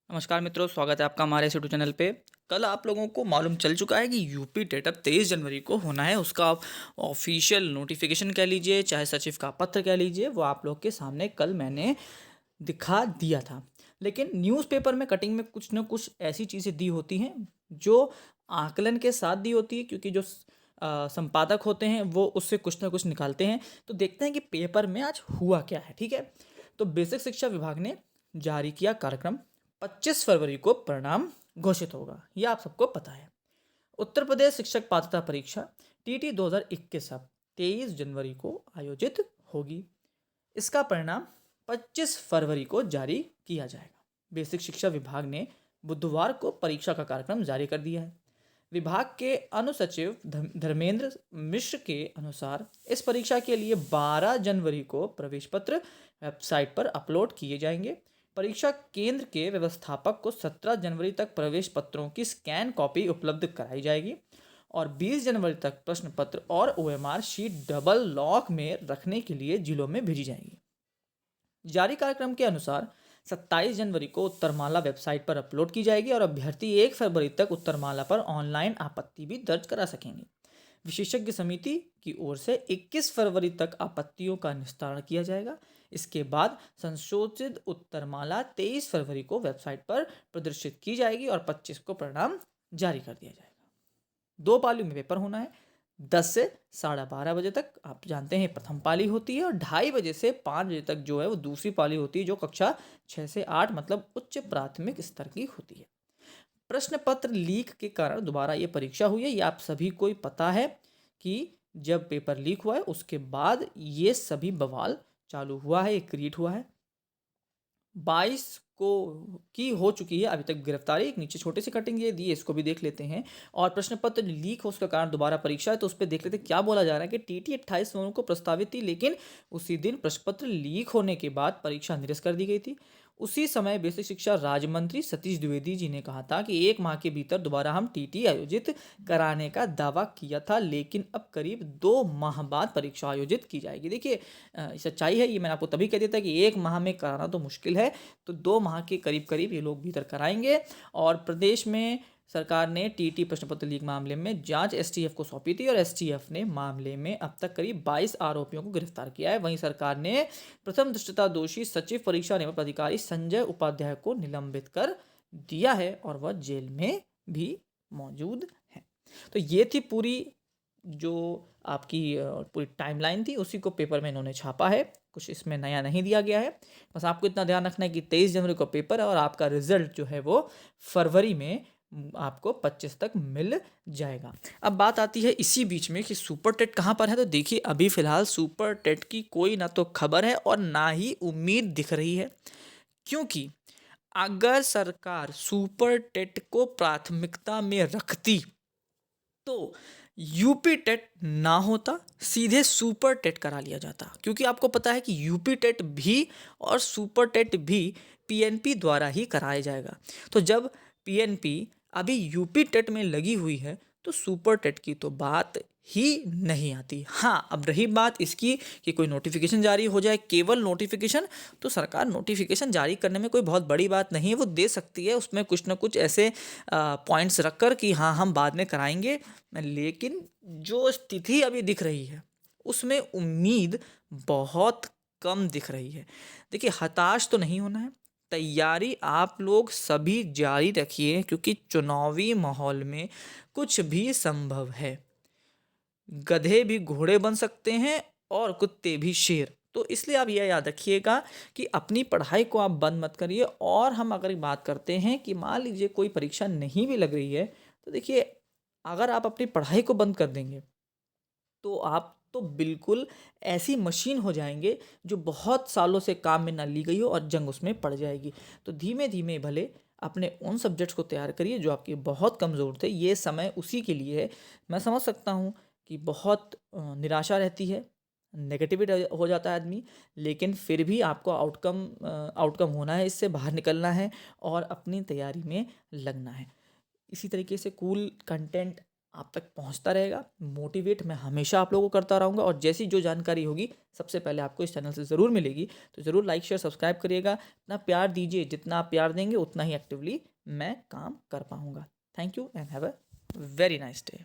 नमस्कार मित्रों, स्वागत है आपका हमारे इस यूट्यूब चैनल पे। कल आप लोगों को मालूम चल चुका है कि यूपी टेट अब 23 जनवरी को होना है। उसका ऑफिशियल नोटिफिकेशन कह लीजिए, चाहे सचिव का पत्र कह लीजिए, वो आप लोग के सामने कल मैंने दिखा दिया था। लेकिन न्यूज़पेपर में कटिंग में कुछ न कुछ ऐसी चीज़ें दी होती हैं जो आकलन के साथ दी होती है, क्योंकि जो संपादक होते हैं वो उससे कुछ ना कुछ निकालते हैं। तो देखते हैं कि पेपर में आज हुआ क्या है। ठीक है, तो बेसिक शिक्षा विभाग ने जारी किया कार्यक्रम। 25 फरवरी को परिणाम घोषित होगा, यह आप सबको पता है। उत्तर प्रदेश शिक्षक पात्रता परीक्षा टीटी 2021 अब 23 जनवरी को आयोजित होगी। इसका परिणाम 25 फरवरी को जारी किया जाएगा। बेसिक शिक्षा विभाग ने बुधवार को परीक्षा का कार्यक्रम जारी कर दिया है। विभाग के अनुसचिव धर्मेंद्र मिश्र के अनुसार इस परीक्षा के लिए 12 जनवरी को प्रवेश पत्र वेबसाइट पर अपलोड किए जाएंगे। परीक्षा केंद्र के व्यवस्थापक को 17 जनवरी तक प्रवेश पत्रों की स्कैन कॉपी उपलब्ध कराई जाएगी और 20 जनवरी तक प्रश्न पत्र और ओएमआर शीट डबल लॉक में रखने के लिए जिलों में भेजी जाएंगी। जारी कार्यक्रम के अनुसार 27 जनवरी को उत्तरमाला वेबसाइट पर अपलोड की जाएगी और अभ्यर्थी 1 फरवरी तक उत्तरमाला पर ऑनलाइन आपत्ति भी दर्ज करा सकेंगे। विशेषज्ञ समिति की ओर से 21 फरवरी तक आपत्तियों का निस्तारण किया जाएगा। इसके बाद संशोधित उत्तरमाला 23 फरवरी को वेबसाइट पर प्रदर्शित की जाएगी और 25 को परिणाम जारी कर दिया जाएगा। 2 पालियों में पेपर होना है। 10 से 12:30 बजे तक आप जानते हैं प्रथम पाली होती है और 2:30 बजे से 5 बजे तक जो है वो दूसरी पाली होती है, जो कक्षा 6 से 8 मतलब उच्च प्राथमिक स्तर की होती है। प्रश्न पत्र लीक के कारण दोबारा ये परीक्षा हुई है, ये आप सभी को ही पता है कि जब पेपर लीक हुआ है उसके बाद ये सभी बवाल चालू हुआ है, ये क्रिएट हुआ है। 22 को की हो चुकी है अभी तक गिरफ्तारी। एक नीचे छोटी सी कटिंग ये दी है, इसको भी देख लेते हैं। और प्रश्न पत्र लीक हो उसका कारण दोबारा परीक्षा है, तो उस पर देख लेते हैं क्या बोला जा रहा है कि टीटी 28 नवंबर को प्रस्तावित थी, लेकिन उसी दिन प्रश्न पत्र लीक होने के बाद परीक्षा निरस्त कर दी गई थी। उसी समय बेसिक शिक्षा राज्य मंत्री सतीश द्विवेदी जी ने कहा था कि 1 माह के भीतर दोबारा हम टीटी आयोजित कराने का दावा किया था, लेकिन अब करीब 2 माह बाद परीक्षा आयोजित की जाएगी। देखिए, सच्चाई है, ये मैंने आपको तभी कह दिया था कि 1 माह में कराना तो मुश्किल है, तो 2 माह के करीब करीब ये लोग भीतर कराएंगे। और प्रदेश में सरकार ने टीटी प्रश्न पत्र लीक मामले में जांच एसटीएफ को सौंपी थी और एसटीएफ ने मामले में अब तक करीब 22 आरोपियों को गिरफ्तार किया है। वहीं सरकार ने प्रथम दृष्टता दोषी सचिव परीक्षा नियंत्रण अधिकारी संजय उपाध्याय को निलंबित कर दिया है और वह जेल में भी मौजूद है। तो ये थी पूरी जो आपकी पूरी टाइमलाइन थी, उसी को पेपर में इन्होंने छापा है। कुछ इसमें नया नहीं दिया गया है। बस आपको इतना ध्यान रखना है कि 23 जनवरी को पेपर है और आपका रिजल्ट जो है वो फरवरी में आपको 25 तक मिल जाएगा। अब बात आती है इसी बीच में कि सुपर टेट कहाँ पर है। तो देखिए, अभी फिलहाल सुपर टेट की कोई ना तो खबर है और ना ही उम्मीद दिख रही है, क्योंकि अगर सरकार सुपर टेट को प्राथमिकता में रखती तो यूपी टेट ना होता, सीधे सुपर टेट करा लिया जाता। क्योंकि आपको पता है कि यूपी टेट भी और सुपर टेट भी पीएनपी द्वारा ही कराया जाएगा। तो जब पीएनपी अभी यूपी टेट में लगी हुई है तो सुपर टेट की तो बात ही नहीं आती। हाँ, अब रही बात इसकी कि कोई नोटिफिकेशन जारी हो जाए, केवल नोटिफिकेशन, तो सरकार नोटिफिकेशन जारी करने में कोई बहुत बड़ी बात नहीं है, वो दे सकती है उसमें कुछ ना कुछ ऐसे पॉइंट्स रखकर कि हाँ हम बाद में कराएंगे। लेकिन जो स्थिति अभी दिख रही है उसमें उम्मीद बहुत कम दिख रही है। देखिए, हताश तो नहीं होना है, तैयारी आप लोग सभी जारी रखिए, क्योंकि चुनावी माहौल में कुछ भी संभव है। गधे भी घोड़े बन सकते हैं और कुत्ते भी शेर। तो इसलिए आप यह याद रखिएगा कि अपनी पढ़ाई को आप बंद मत करिए। और हम अगर बात करते हैं कि मान लीजिए कोई परीक्षा नहीं भी लग रही है, तो देखिए, अगर आप अपनी पढ़ाई को बंद कर देंगे तो आप तो बिल्कुल ऐसी मशीन हो जाएंगे जो बहुत सालों से काम में ना ली गई हो और जंग उसमें पड़ जाएगी। तो धीमे धीमे भले अपने उन सब्जेक्ट्स को तैयार करिए जो आपके बहुत कमज़ोर थे। ये समय उसी के लिए है। मैं समझ सकता हूँ कि बहुत निराशा रहती है, नेगेटिविटी हो जाता है आदमी, लेकिन फिर भी आपको आउटकम होना है, इससे बाहर निकलना है और अपनी तैयारी में लगना है। इसी तरीके से कूल कंटेंट आप तक पहुंचता रहेगा। मोटिवेट मैं हमेशा आप लोगों को करता रहूँगा और जैसी जो जानकारी होगी सबसे पहले आपको इस चैनल से ज़रूर मिलेगी। तो ज़रूर लाइक शेयर सब्सक्राइब करिएगा, इतना प्यार दीजिए, जितना आप प्यार देंगे उतना ही एक्टिवली मैं काम कर पाऊँगा। Thank you and have a very nice day.